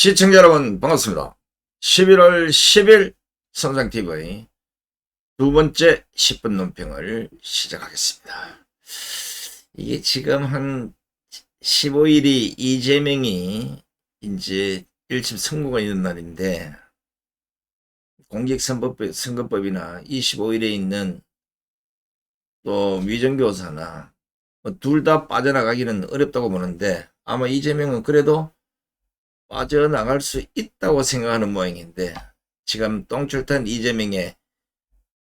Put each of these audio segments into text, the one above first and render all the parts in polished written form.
시청자 여러분 반갑습니다. 11월 10일 선상TV 두 번째 10분 논평을 시작하겠습니다. 이게 지금 한 15일이 이재명이 이제 1심 선고가 있는 날인데 공직선거법이나 25일에 있는 또 위정교사나 둘 다 빠져나가기는 어렵다고 보는데 아마 이재명은 그래도 빠져나갈 수 있다고 생각하는 모양인데 지금 똥줄탄 이재명의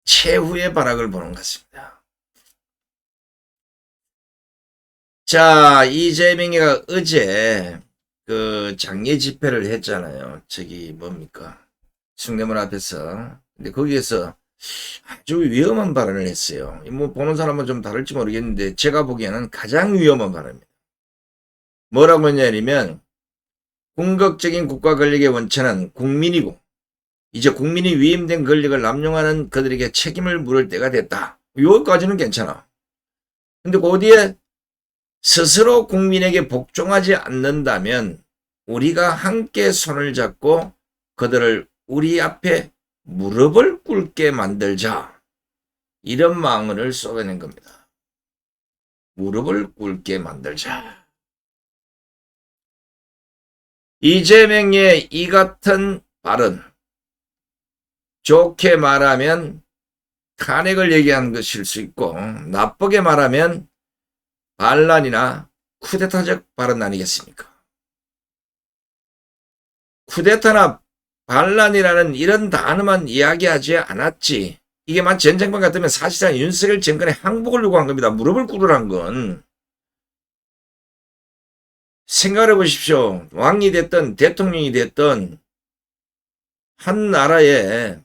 최후의 발악을 보는 것 같습니다. 자, 이재명이가 어제 그 장례 집회를 했잖아요. 저기 뭡니까? 숭례문 앞에서. 근데 거기에서 아주 위험한 발언을 했어요. 뭐 보는 사람은 좀 다를지 모르겠는데 제가 보기에는 가장 위험한 발언입니다. 뭐라고 했냐면 궁극적인 국가 권력의 원천은 국민이고 이제 국민이 위임된 권력을 남용하는 그들에게 책임을 물을 때가 됐다. 여기까지는 괜찮아. 근데 그 뒤에 스스로 국민에게 복종하지 않는다면 우리가 함께 손을 잡고 그들을 우리 앞에 무릎을 꿇게 만들자. 이런 망언을 쏟아낸 겁니다. 무릎을 꿇게 만들자. 이재명의 이 같은 발언, 좋게 말하면 탄핵을 얘기한 것일 수 있고 나쁘게 말하면 반란이나 쿠데타적 발언 아니겠습니까? 쿠데타나 반란이라는 이런 단어만 이야기하지 않았지. 이게만 전쟁만 같으면 사실상 윤석열 정권의 항복을 요구한 겁니다. 무릎을 꿇으란 건. 생각해 보십시오. 왕이 됐든 대통령이 됐든 한 나라의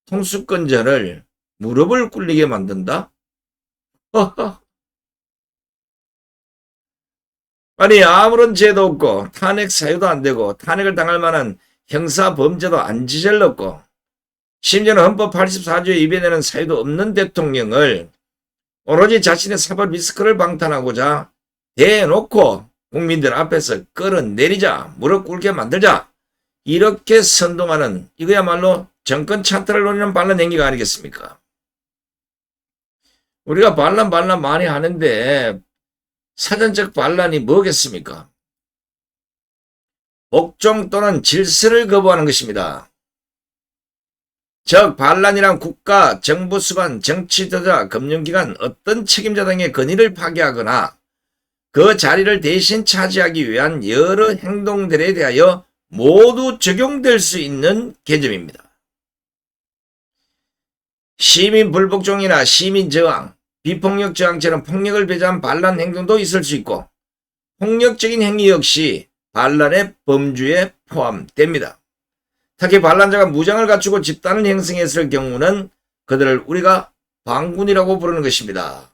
통수권자를 무릎을 꿇리게 만든다? 아니 아무런 죄도 없고 탄핵 사유도 안 되고 탄핵을 당할 만한 형사 범죄도 안 지절렀고 심지어는 헌법 84조에 위배되는 사유도 없는 대통령을 오로지 자신의 사법 리스크를 방탄하고자 대놓고 국민들 앞에서 끌어내리자, 무릎 꿇게 만들자, 이렇게 선동하는 이거야말로 정권 찬탈을 노리는 반란 행위가 아니겠습니까? 우리가 반란 많이 하는데 사전적 반란이 뭐겠습니까? 복종 또는 질서를 거부하는 것입니다. 즉 반란이란 국가, 정부 수반, 정치 지도자, 금융기관 어떤 책임자 등의 권위를 파괴하거나 그 자리를 대신 차지하기 위한 여러 행동들에 대하여 모두 적용될 수 있는 개념입니다. 시민 불복종이나 시민 저항, 비폭력 저항처럼 폭력을 배제한 반란 행동도 있을 수 있고 폭력적인 행위 역시 반란의 범주에 포함됩니다. 특히 반란자가 무장을 갖추고 집단을 형성했을 경우는 그들을 우리가 반군이라고 부르는 것입니다.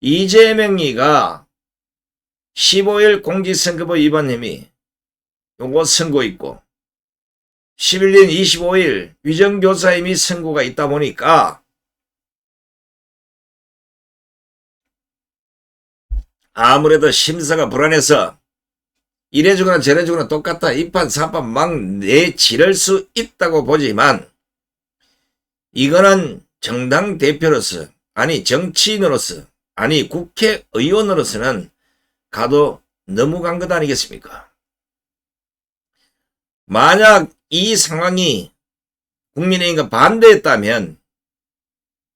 이재명이가 15일 공직선거법 위반 혐의 요거 선고 있고 11년 25일 위정교사 혐의 선고가 있다 보니까 아무래도 심사가 불안해서 이래주거나 저래주거나 똑같다 이판 사판 막 내지를 수 있다고 보지만 이거는 정당 대표로서 아니 정치인으로서 아니 국회의원으로서는 가도 너무 간 것 아니겠습니까? 만약 이 상황이 국민의힘과 반대했다면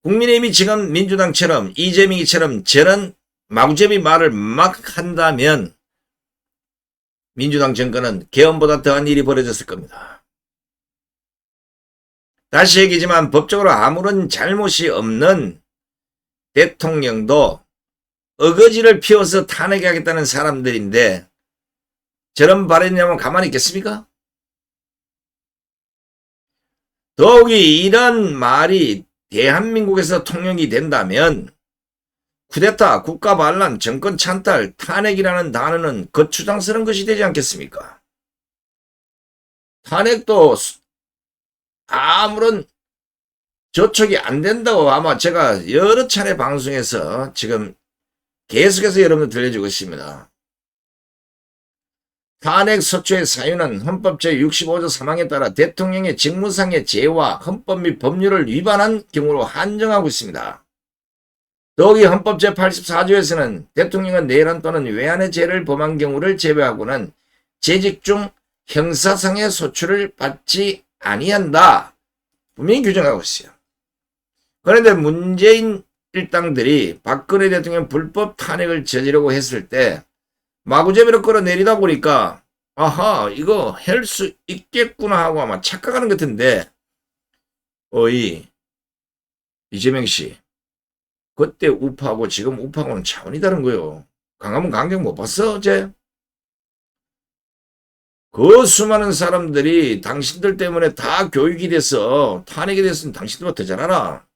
국민의힘이 지금 민주당처럼 이재명이처럼 저런 마구잡이 말을 막 한다면 민주당 정권은 계엄보다 더한 일이 벌어졌을 겁니다. 다시 얘기지만 법적으로 아무런 잘못이 없는 대통령도 어거지를 피워서 탄핵하겠다는 사람들인데 저런 발언이냐면 가만히 있겠습니까? 더욱이 이런 말이 대한민국에서 통용이 된다면 쿠데타, 국가반란, 정권 찬탈, 탄핵이라는 단어는 거추장스러운 것이 되지 않겠습니까? 탄핵도 아무런 저촉이 안 된다고 아마 제가 여러 차례 방송에서 지금 계속해서 여러분들 들려주고 있습니다. 탄핵 소추의 사유는 헌법 제65조 3항에 따라 대통령의 직무상의 죄와 헌법 및 법률을 위반한 경우로 한정하고 있습니다. 더욱이 헌법 제84조에서는 대통령은 내란 또는 외환의 죄를 범한 경우를 제외하고는 재직 중 형사상의 소추를 받지 아니한다. 분명히 규정하고 있어요. 그런데 문재인 일당들이 박근혜 대통령 불법 탄핵을 저지르고 했을 때 마구잡이로 끌어내리다 보니까 아하 이거 할 수 있겠구나 하고 아마 착각하는 것 같은데 어이 이재명 씨 그때 우파하고 지금 우파하고는 차원이 다른 거요. 광화문 강경 못 봤어 어제? 그 수많은 사람들이 당신들 때문에 다 교육이 돼서 탄핵이 됐으면 당신들보다 더 잘 알아.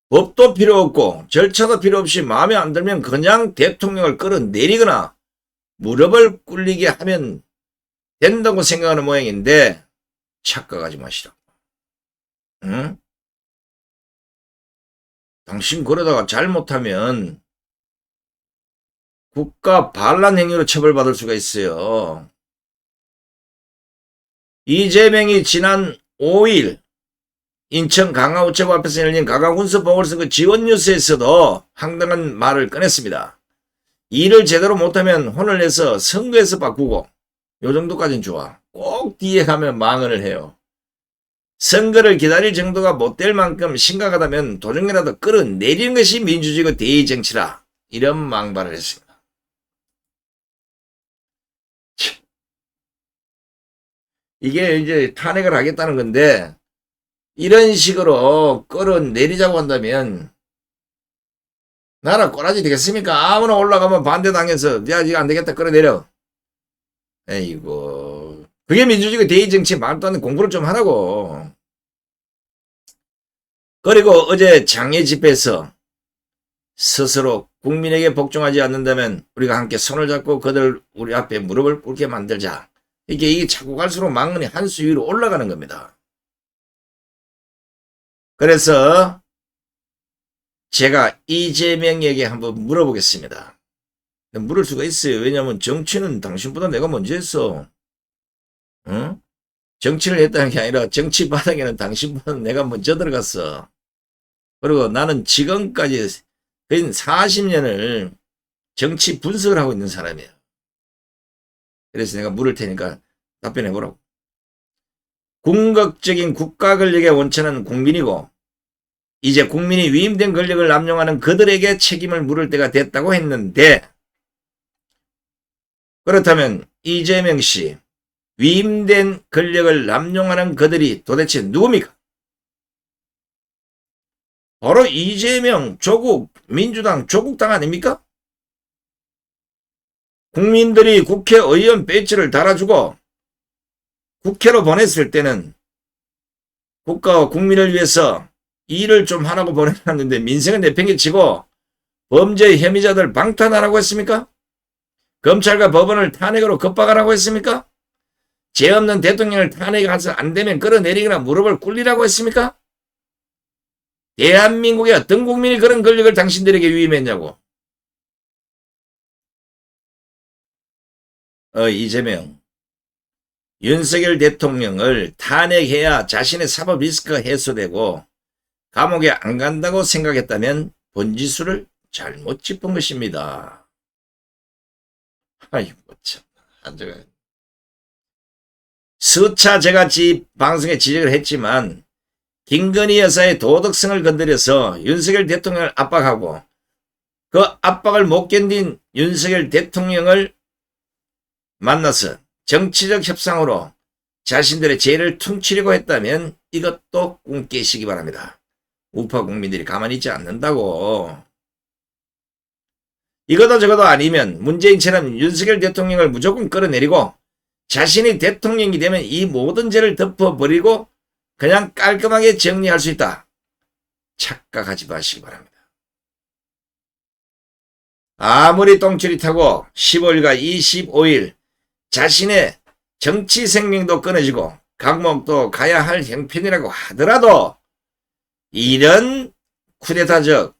법도 필요 없고 절차도 필요 없이 마음에 안 들면 그냥 대통령을 끌어내리거나 무릎을 꿇리게 하면 된다고 생각하는 모양인데 착각하지 마시라고. 응? 당신 그러다가 잘못하면 국가 반란 행위로 처벌받을 수가 있어요. 이재명이 지난 5일 인천 강화우체국 앞에서 열린 강화군수 보궐선거 지원 뉴스에서도 황당한 말을 꺼냈습니다. 일을 제대로 못하면 혼을 내서 선거에서 바꾸고 요 정도까지는 좋아. 꼭 뒤에 가면 망언을 해요. 선거를 기다릴 정도가 못 될 만큼 심각하다면 도중이라도 끌어내리는 것이 민주주의고 대의정치라. 이런 망발을 했습니다. 이게 이제 탄핵을 하겠다는 건데 이런 식으로 끌어내리자고 한다면 나라 꼬라지 되겠습니까? 아무나 올라가면 반대당해서 야 이거 안 되겠다 끌어내려. 에이고 그게 민주주의 대의정치 말도 안 되는 공부를 좀 하라고. 그리고 어제 장애 집회에서 스스로 국민에게 복종하지 않는다면 우리가 함께 손을 잡고 그들 우리 앞에 무릎을 꿇게 만들자. 이게 자꾸 갈수록 망언이 한 수 위로 올라가는 겁니다. 그래서 제가 이재명에게 한번 물어보겠습니다. 물을 수가 있어요. 왜냐하면 정치는 당신보다 내가 먼저 했어. 응? 정치를 했다는 게 아니라 정치 바닥에는 당신보다 내가 먼저 들어갔어. 그리고 나는 지금까지 40년을 정치 분석을 하고 있는 사람이에요. 그래서 내가 물을 테니까 답변해 보라고. 궁극적인 국가 권력의 원천은 국민이고 이제 국민이 위임된 권력을 남용하는 그들에게 책임을 물을 때가 됐다고 했는데 그렇다면 이재명 씨 위임된 권력을 남용하는 그들이 도대체 누굽니까? 바로 이재명 조국 민주당 조국당 아닙니까? 국민들이 국회의원 배지를 달아주고 국회로 보냈을 때는 국가와 국민을 위해서 일을 좀 하라고 보내놨는데 민생은 내팽개치고 범죄 혐의자들 방탄하라고 했습니까? 검찰과 법원을 탄핵으로 겁박하라고 했습니까? 죄 없는 대통령을 탄핵해서 안 되면 끌어내리거나 무릎을 꿇리라고 했습니까? 대한민국의 어떤 국민이 그런 권력을 당신들에게 위임했냐고. 이재명 윤석열 대통령을 탄핵해야 자신의 사법 리스크가 해소되고 감옥에 안 간다고 생각했다면 본지수를 잘못 짚은 것입니다. 아이고 참 수차 제가 방송에 지적을 했지만 김건희 여사의 도덕성을 건드려서 윤석열 대통령을 압박하고 그 압박을 못 견딘 윤석열 대통령을 만나서 정치적 협상으로 자신들의 죄를 퉁치려고 했다면 이것도 꿈 깨시기 바랍니다. 우파 국민들이 가만히 있지 않는다고. 이거도 저거도 아니면 문재인처럼 윤석열 대통령을 무조건 끌어내리고 자신이 대통령이 되면 이 모든 죄를 덮어버리고 그냥 깔끔하게 정리할 수 있다. 착각하지 마시기 바랍니다. 아무리 똥줄이 타고 15일과 25일 자신의 정치 생명도 끊어지고 감옥도 가야 할 형편이라고 하더라도 이런 쿠데타적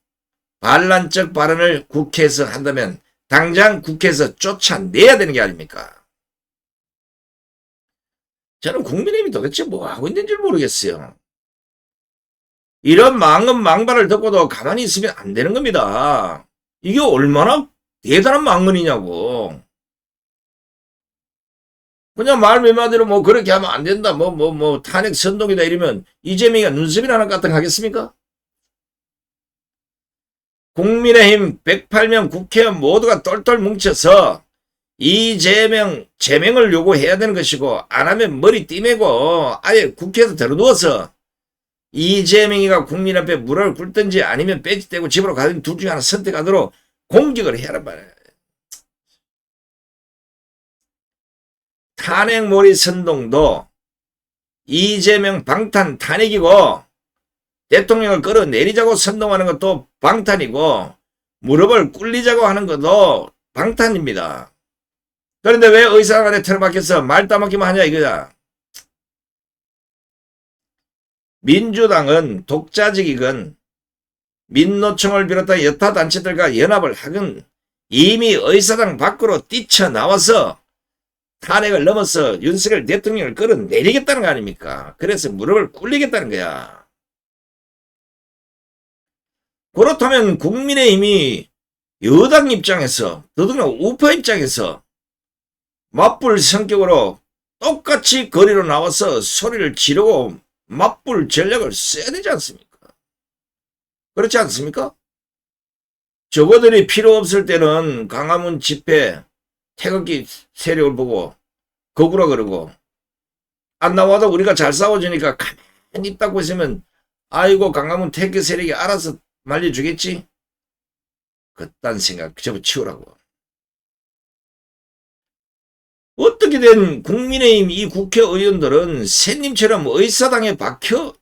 반란적 발언을 국회에서 한다면 당장 국회에서 쫓아내야 되는 게 아닙니까? 저는 국민의힘이 도대체 뭐 하고 있는지 모르겠어요. 이런 망언망발을 듣고도 가만히 있으면 안 되는 겁니다. 이게 얼마나 대단한 망언이냐고. 그냥 말 몇 마디로 뭐 그렇게 하면 안 된다. 탄핵 선동이다 이러면 이재명이가 눈썹이나 하나 까딱 하겠습니까? 국민의힘 108명 국회의원 모두가 똘똘 뭉쳐서 이재명 제명을 요구해야 되는 것이고, 안 하면 머리 띠매고 아예 국회에서 들어누워서 이재명이가 국민 앞에 무릎을 꿇든지 아니면 배지떼고 집으로 가든 둘 중에 하나 선택하도록 공격을 해라 말이야. 탄핵몰이 선동도 이재명 방탄 탄핵이고, 대통령을 끌어내리자고 선동하는 것도 방탄이고, 무릎을 꿇리자고 하는 것도 방탄입니다. 그런데 왜 의사간에 틀어박혀서 말 따먹기만 하냐 이거야. 민주당은 독자적이건 민노총을 비롯한 여타 단체들과 연합을 하건 이미 의사당 밖으로 뛰쳐나와서 탄핵을 넘어서 윤석열 대통령을 끌어내리겠다는 거 아닙니까? 그래서 무릎을 꿇리겠다는 거야. 그렇다면 국민의힘이 여당 입장에서, 더더구나 우파 입장에서 맞불 성격으로 똑같이 거리로 나와서 소리를 지르고 맞불 전략을 써야 되지 않습니까? 그렇지 않습니까? 저거들이 필요 없을 때는 광화문 집회 태극기 세력을 보고 거구라 그러고, 안 나와도 우리가 잘 싸워주니까 가만히 있다고 있으면 아이고 광화문 태극기 세력이 알아서 말려주겠지? 그딴 생각 접어치우라고. 어떻게 된 국민의힘 이 국회의원들은 새님처럼 의사당에 박혀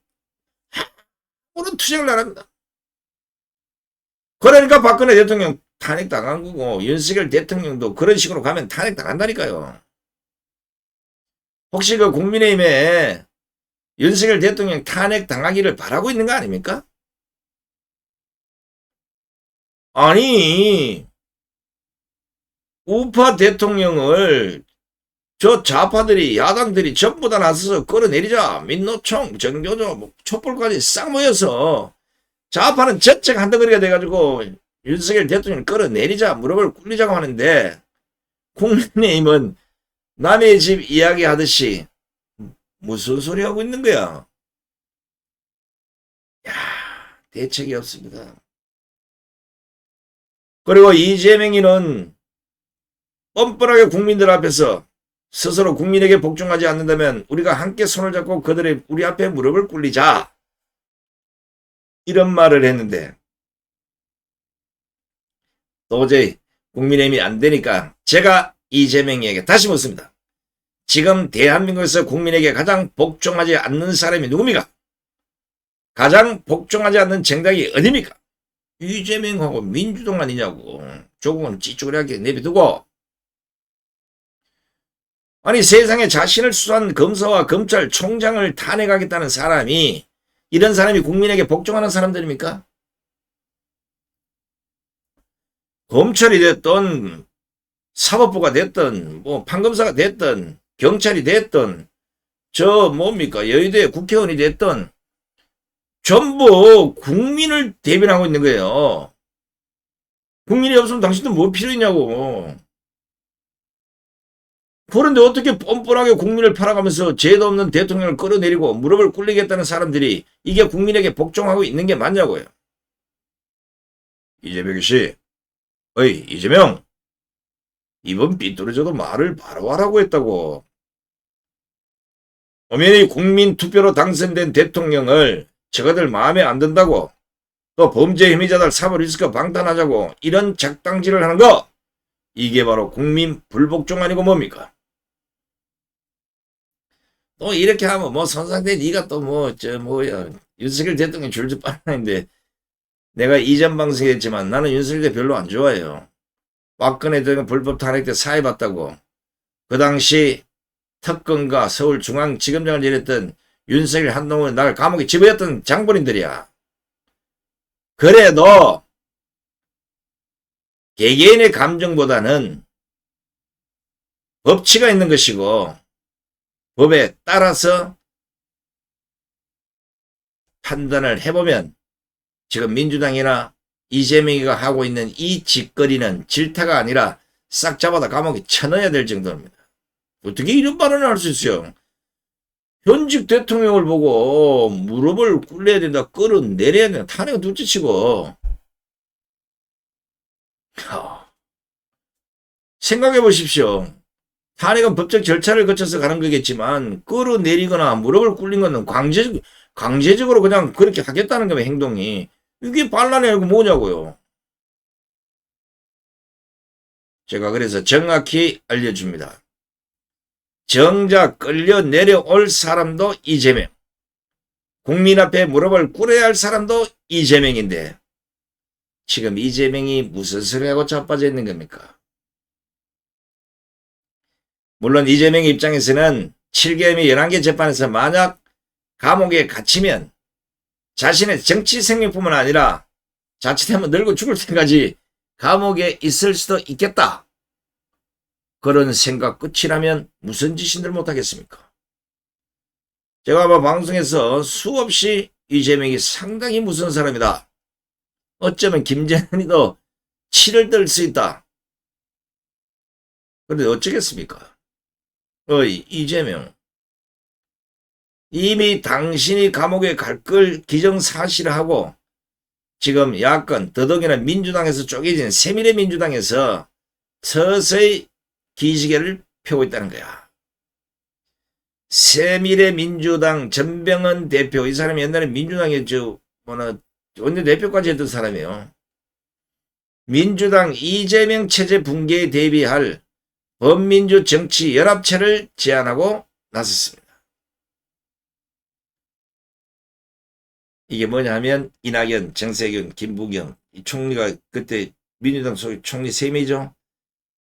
아무런 투쟁을 안 합니다. 그러니까 박근혜 대통령 탄핵당한 거고, 윤석열 대통령도 그런 식으로 가면 탄핵당한다니까요. 혹시 그 국민의힘에 윤석열 대통령 탄핵당하기를 바라고 있는 거 아닙니까? 아니, 우파 대통령을 저 좌파들이, 야당들이 전부 다 나서서 끌어내리자. 민노총, 정교조, 촛불까지 싹 모여서 좌파는 전체가 한덩어리가 돼가지고 윤석열 대통령을 끌어내리자, 무릎을 꿇리자고 하는데, 국민의힘은 남의 집 이야기 하듯이 무슨 소리 하고 있는 거야? 야, 대책이 없습니다. 그리고 이재명이는 뻔뻔하게 국민들 앞에서 스스로 국민에게 복종하지 않는다면 우리가 함께 손을 잡고 그들의 우리 앞에 무릎을 꿇리자, 이런 말을 했는데 도저히 국민의힘이 안 되니까 제가 이재명에게 다시 묻습니다. 지금 대한민국에서 국민에게 가장 복종하지 않는 사람이 누굽니까? 가장 복종하지 않는 정당이 어디입니까? 이재명하고 민주당 아니냐고. 조금은 찌쭈그리하게 내비두고, 아니 세상에 자신을 수사한 검사와 검찰총장을 탄핵하겠다는 사람이, 이런 사람이 국민에게 복종하는 사람들입니까? 검찰이 됐든 사법부가 됐든 뭐 판검사가 됐든 경찰이 됐든 저 뭡니까 여의도의 국회의원이 됐든 전부 국민을 대변하고 있는 거예요. 국민이 없으면 당신들 뭐 필요 있냐고. 그런데 어떻게 뻔뻔하게 국민을 팔아가면서 죄도 없는 대통령을 끌어내리고 무릎을 꿇리겠다는 사람들이 이게 국민에게 복종하고 있는 게 맞냐고요. 이재명 씨, 어이 이재명, 이번 삐뚤어져도 말을 바로 하라고 했다고. 엄연히 국민 투표로 당선된 대통령을 저거들 마음에 안 든다고, 또 범죄 혐의자들 사법 리스크 방탄하자고 이런 작당질을 하는 거, 이게 바로 국민 불복종 아니고 뭡니까? 또 이렇게 하면 뭐 선상대 니가 또 뭐 저 뭐야 윤석열 대통령 줄줄 빨아는데, 내가 이전 방송에 했지만 나는 윤석열 대 별로 안 좋아해요. 박근혜 대통령 불법 탄핵 때 사해봤다고. 그 당시 특검과 서울중앙지검장을 지냈던 윤석열, 한동훈 나를 감옥에 집어였던 장본인들이야. 그래도 개개인의 감정보다는 법치가 있는 것이고 법에 따라서 판단을 해보면 지금 민주당이나 이재명이가 하고 있는 이 짓거리는 질타가 아니라 싹 잡아다 감옥에 쳐넣어야 될 정도입니다. 어떻게 이런 발언을 할 수 있어요? 현직 대통령을 보고 무릎을 꿇려야 된다, 끌어내려야 된다, 탄핵은 둘째치고. 생각해 보십시오. 탄핵은 법적 절차를 거쳐서 가는 거겠지만 끌어내리거나 무릎을 꿇린 거는 강제적으로 그냥 그렇게 하겠다는 거면 행동이. 이게 반란이 아니고 뭐냐고요. 제가 그래서 정확히 알려줍니다. 정작 끌려 내려올 사람도 이재명. 국민 앞에 무릎을 꿇어야 할 사람도 이재명인데 지금 이재명이 무슨 소리 하고 자빠져 있는 겁니까? 물론 이재명 입장에서는 7개의 11개 재판에서 만약 감옥에 갇히면 자신의 정치 생명뿐만 아니라 자칫하면 늙어 죽을 때까지 감옥에 있을 수도 있겠다. 그런 생각 끝이라면 무슨 짓인들 못하겠습니까? 제가 아마 방송에서 수없이 이재명이 상당히 무서운 사람이다. 어쩌면 김재현이도 치를 들 수 있다. 그런데 어쩌겠습니까? 이재명. 이미 당신이 감옥에 갈 걸 기정사실하고 지금 야권 더더기나 민주당에서 쪼개진 세밀의 민주당에서 서서히 기지개를 펴고 있다는 거야. 세밀의 민주당 전병헌 대표, 이 사람이 옛날에 민주당의 원내대표까지 했던 사람이에요. 민주당 이재명 체제 붕괴에 대비할 범민주 정치 연합체를 제안하고 나섰습니다. 이게 뭐냐 하면 이낙연, 정세균, 김부겸, 이 총리가 그때 민주당 소위 총리 3명이죠.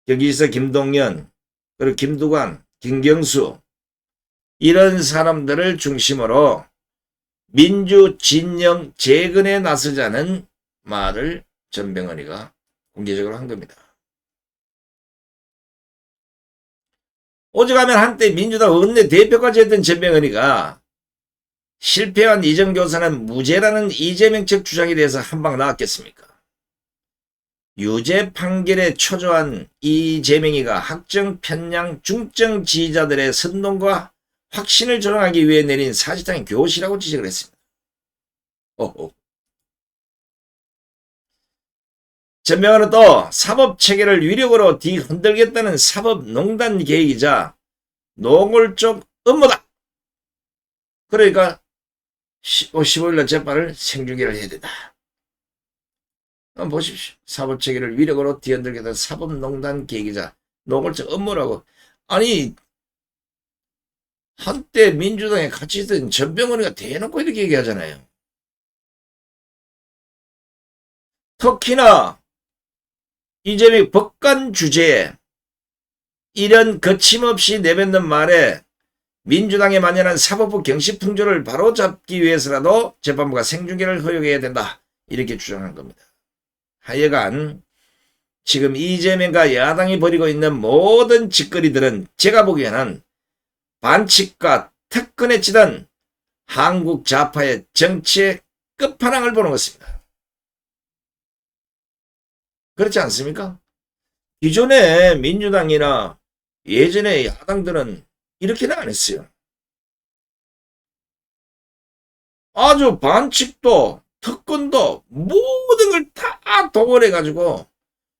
경기지사 김동연, 그리고 김두관, 김경수, 이런 사람들을 중심으로 민주 진영 재건에 나서자는 말을 전병헌이가 공개적으로 한 겁니다. 오죽하면 한때 민주당 원내대표까지 했던 전병헌이가 실패한 이정교사는 무죄라는 이재명 측 주장에 대해서 한방 나왔겠습니까? 유죄 판결에 초조한 이재명이가 학정 편향 중증 지지자들의 선동과 확신을 조장하기 위해 내린 사실상의 교시라고 지적을 했습니다. 전병헌은 또 사법체계를 위력으로 뒤흔들겠다는 사법농단 계획이자 노골적 음모다. 그러니까 15일날 재판을 생중계를 해야 된다. 한번 보십시오. 사법체계를 위력으로 뒤흔들겠다는 사법농단 계획이자 노골적 음모라고. 아니, 한때 민주당에 같이 있던 전병헌이가 대놓고 이렇게 얘기하잖아요. 특히나 이재명 법관 주제에 이런 거침없이 내뱉는 말에 민주당에 만연한 사법부 경시풍조를 바로잡기 위해서라도 재판부가 생중계를 허용해야 된다. 이렇게 주장한 겁니다. 하여간 지금 이재명과 야당이 벌이고 있는 모든 짓거리들은 제가 보기에는 반칙과 특권에 치던 한국 좌파의 정치의 끝판왕을 보는 것입니다. 그렇지 않습니까? 기존의 민주당이나 예전의 야당들은 이렇게는 안 했어요. 아주 반칙도 특권도 모든 걸 다 동원해가지고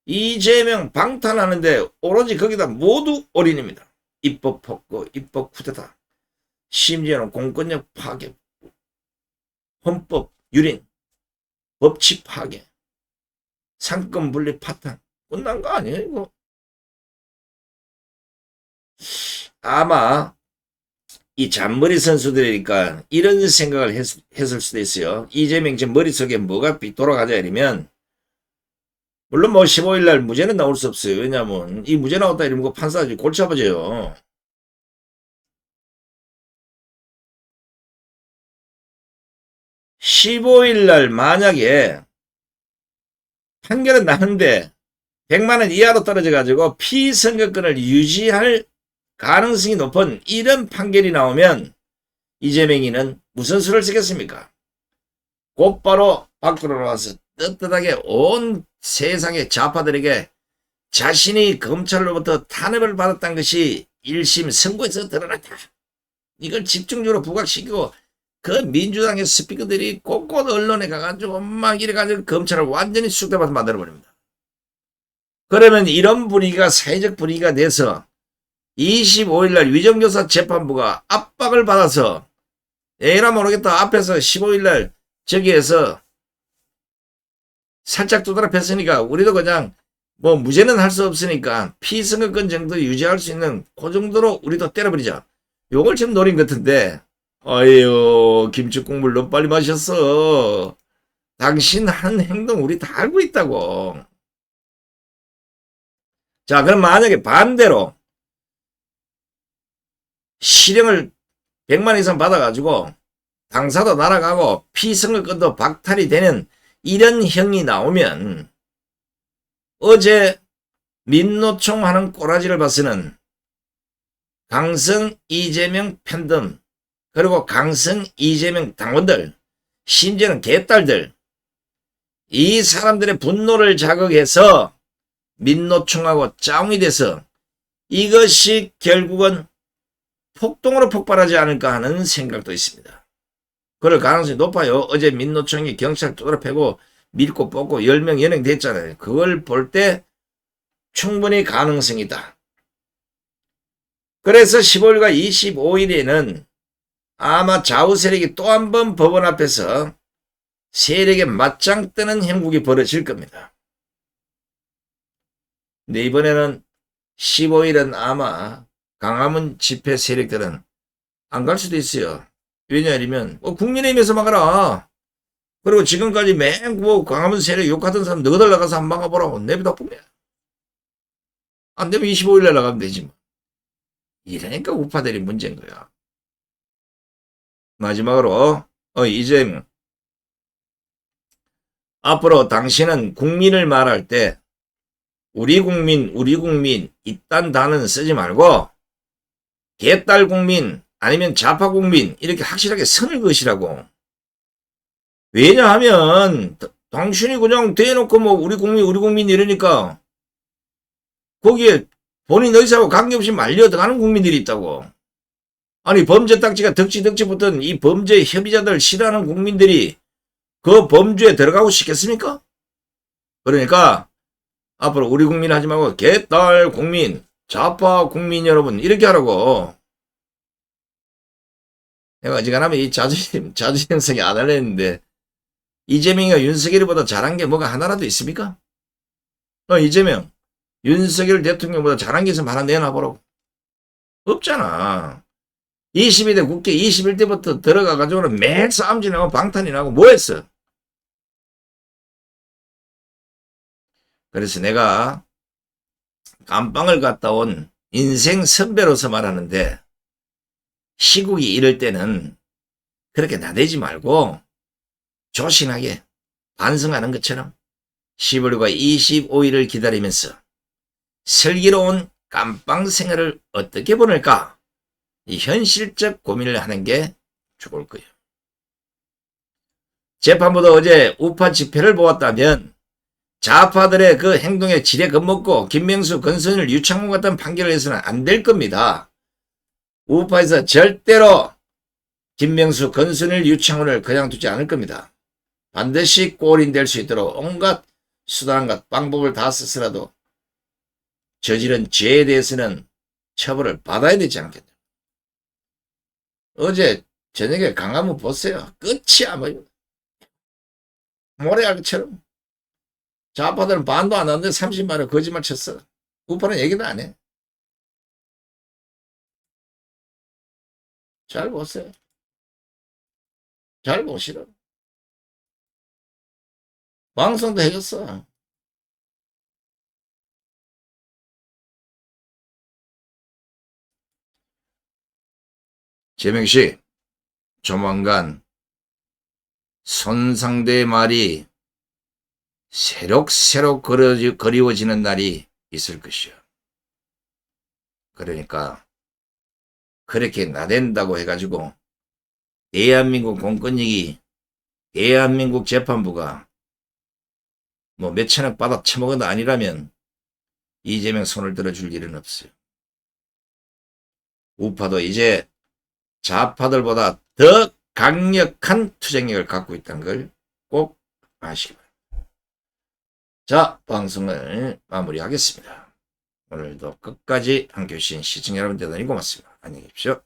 이재명 방탄하는데 오로지 거기다 모두 올인입니다. 입법 폭거, 입법 쿠데타, 심지어는 공권력 파괴, 헌법 유린, 법치 파괴, 상권 분리 파탄. 끝난 거 아니에요 이거? 아마 이 잔머리 선수들이니까 이런 생각을 했을 수도 있어요. 이재명 지금 머릿속에 뭐가 돌아가자 이러면, 물론 뭐 15일날 무죄는 나올 수 없어요. 왜냐하면 이 무죄 나왔다 이러면 판사 골치 아파져요. (15일날) 만약에 판결은 나는데 100만 원 이하로 떨어져 가지고 피선거권을 유지할 가능성이 높은 이런 판결이 나오면 이재명이는 무슨 수를 쓰겠습니까? 곧바로 밖으로 나와서 떳떳하게 온 세상의 좌파들에게 자신이 검찰로부터 탄압을 받았다는 것이 1심 선고에서 드러났다. 이걸 집중적으로 부각시키고 그 민주당의 스피커들이 곳곳 언론에 가가지고 막 이래가지고 검찰을 완전히 쑥대밭 만들어버립니다. 그러면 이런 분위기가 사회적 분위기가 돼서 25일날 위정교사 재판부가 압박을 받아서 에라 모르겠다 앞에서 15일날 저기에서 살짝 두드러팼으니까 우리도 그냥 뭐 무죄는 할 수 없으니까 피선거권 정도 유지할 수 있는 그 정도로 우리도 때려버리자. 요걸 지금 노린 것 같은데 아유 김치국물 너무 빨리 마셨어. 당신 하는 행동 우리 다 알고 있다고. 자 그럼 만약에 반대로 실형을 100만 이상 받아가지고 당사도 날아가고 피선거권도 박탈이 되는 이런 형이 나오면 어제 민노총 하는 꼬라지를 봐서는 강성 이재명 팬덤 그리고 강성 이재명 당원들 심지어는 개딸들 이 사람들의 분노를 자극해서 민노총하고 짜웅이 돼서 이것이 결국은 폭동으로 폭발하지 않을까 하는 생각도 있습니다. 그럴 가능성이 높아요. 어제 민노총이 경찰 두드러 패고 밀고 뽑고 10명 연행됐잖아요. 그걸 볼 때 충분히 가능성이다. 그래서 15일과 25일에는 아마 좌우 세력이 또 한 번 법원 앞에서 세력의 맞짱 뜨는 형국이 벌어질 겁니다. 근데 이번에는 15일은 아마 광화문 집회 세력들은 안 갈 수도 있어요. 왜냐하면 국민의힘에서 막아라. 그리고 지금까지 맹 광화문 세력 욕하던 사람 너희들 나가서 한번 막아보라고 내비다 보면 안 되면 25일에 나가면 되지 뭐. 이러니까 우파들이 문제인 거야. 마지막으로 이재명 앞으로 당신은 국민을 말할 때 우리 국민 이딴 단어는 쓰지 말고 개딸 국민 아니면 좌파 국민 이렇게 확실하게 선을 그으시라고. 왜냐하면 당신이 그냥 대놓고 뭐 우리 국민 이러니까 거기에 본인 의사하고 관계없이 말려 들어가는 국민들이 있다고. 아니 범죄 딱지가 덕지 붙은 이 범죄 협의자들 싫어하는 국민들이 그 범죄에 들어가고 싶겠습니까? 그러니까 앞으로 우리 국민 하지 말고 개딸 국민, 좌파 국민 여러분 이렇게 하라고. 내가 어지간하면 이 자존심 형성이 안 하려는데 이재명이가 윤석열보다 잘한 게 뭐가 하나라도 있습니까? 이재명 윤석열 대통령보다 잘한 게 있으면 하나 내놔보라고. 없잖아. 22대 국회 21대부터 들어가가지고는 매일 싸움질 나고 방탄이 나고 뭐 했어? 그래서 내가 감방을 갔다 온 인생 선배로서 말하는데 시국이 이럴 때는 그렇게 나대지 말고 조신하게 반성하는 것처럼 10월과 25일을 기다리면서 슬기로운 감방 생활을 어떻게 보낼까? 이 현실적 고민을 하는 게 좋을 거예요. 재판부도 어제 우파 집회를 보았다면 좌파들의 그 행동에 지레 겁먹고 김명수, 권선일, 유창문 같은 판결을 해서는 안 될 겁니다. 우파에서 절대로 김명수, 권선일, 유창훈을 그냥 두지 않을 겁니다. 반드시 골인 될 수 있도록 온갖 수단과 방법을 다 써서라도 저지른 죄에 대해서는 처벌을 받아야 되지 않겠냐. 어제 저녁에 강화문 보세요. 끝이야 뭐. 모래알처럼. 좌파들은 반도 안 하는데 30만 원 거짓말 쳤어. 우파는 얘기도 안 해. 잘 보세요. 잘 보시라. 방송도 해줬어. 재명씨, 조만간 손상대 말이 새록새록 그리워지는 날이 있을 것이요. 그러니까 그렇게 나댄다고 해가지고 대한민국 공권력이 대한민국 재판부가 뭐 몇천억 받아 처먹은 아니라면 이재명 손을 들어줄 일은 없어요. 우파도 이제 좌파들보다 더 강력한 투쟁력을 갖고 있다는 걸 꼭 아시기 바랍니다. 자, 방송을 마무리하겠습니다. 오늘도 끝까지 함께해 주신 시청자 여러분 대단히 고맙습니다. 안녕히 계십시오.